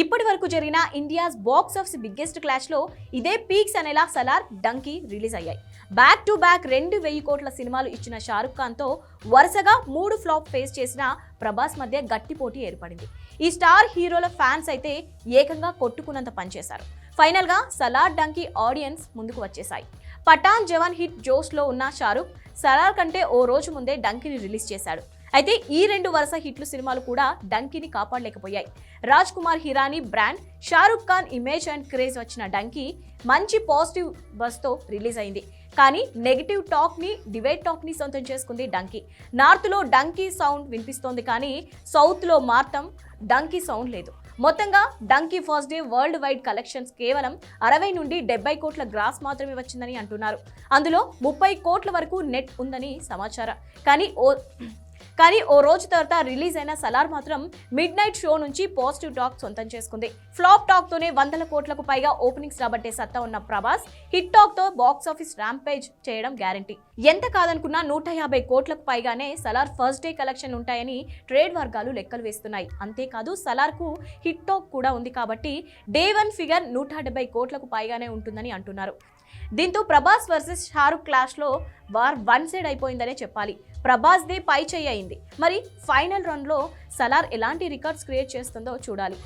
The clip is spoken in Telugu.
ఇప్పటి వరకు జరిగిన ఇండియాస్ బాక్స్ ఆఫీస్ బిగ్గెస్ట్ క్లాష్లో ఇదే పీక్స్ అనేలా సలార్, డంకీ రిలీజ్ అయ్యాయి. బ్యాక్ టు బ్యాక్ 2,000 కోట్ల సినిమాలు ఇచ్చిన షారుఖ్ ఖాన్తో వరుసగా 3 ఫ్లాప్ ఫేస్ చేసిన ప్రభాస్ మధ్య గట్టి పోటీ ఏర్పడింది. ఈ స్టార్ హీరోల ఫ్యాన్స్ అయితే ఏకంగా కొట్టుకున్నంత పనిచేశారు. ఫైనల్గా సలార్, డంకీ ఆడియన్స్ ముందుకు వచ్చేశాయి. పఠాన్, జవాన్ హిట్ జోష్లో ఉన్న షారుఖ్ సలార్ కంటే ఓ రోజు ముందే డంకీని రిలీజ్ చేశాడు. అయితే ఈ 2 వరుస హిట్లు సినిమాలు కూడా డంకీని కాపాడలేకపోయాయి. Raj Kumar Hirani brand, Shahrukh Khan image and craze వచ్చిన డంకీ మంచి పాజిటివ్ బస్తో రిలీజ్ అయింది. కానీ నెగిటివ్ టాక్ని, డిబేట్ టాక్ని సొంతం చేసుకుంది డంకీ. నార్త్లో డంకీ సౌండ్ వినిపిస్తోంది కానీ సౌత్లో మాత్రం డంకీ సౌండ్ లేదు. మొత్తంగా donkey first day world wide collections కేవలం 60 నుండి 70 కోట్ల గ్రాస్ మాత్రమే వచ్చిందని అంటున్నారు. అందులో 30 కోట్ల వరకు నెట్ ఉందని సమాచారం. కానీ ఓ రోజు తర్వాత రిలీజ్ అయిన సలార్ మాత్రం మిడ్ నైట్ షో నుంచి పాజిటివ్ టాక్ సొంతం చేసుకుంది. ఫ్లాప్ టాక్ తోనే 100 కోట్లకు పైగా ఓపెనింగ్స్ రాబట్టే సత్తా ఉన్న ప్రభాస్ హిట్ టాక్ తో బాక్స్ ఆఫీస్ ర్యాంపేజ్ చేయడం గ్యారంటీ. ఎంత కాదనుకున్నా 150 కోట్లకు పైగానే సలార్ ఫస్ట్ డే కలెక్షన్ ఉంటాయని ట్రేడ్ వర్గాలు లెక్కలు వేస్తున్నాయి. అంతేకాదు సలార్ కు హిట్ టాక్ కూడా ఉంది కాబట్టి డే 1 ఫిగర్ 170 కోట్లకు పైగానే ఉంటుందని అంటున్నారు. దీంతో ప్రభాస్ వర్సెస్ షారుఖ్ క్లాష్ లో వార్ వన్ సైడ్ అయిపోయిందనే చెప్పాలి. ప్రభాస్ దే పై చెయ్యి అయింది. మరి ఫైనల్ రన్ లో సలార్ ఎలాంటి రికార్డ్స్ క్రియేట్ చేస్తుందో చూడాలి.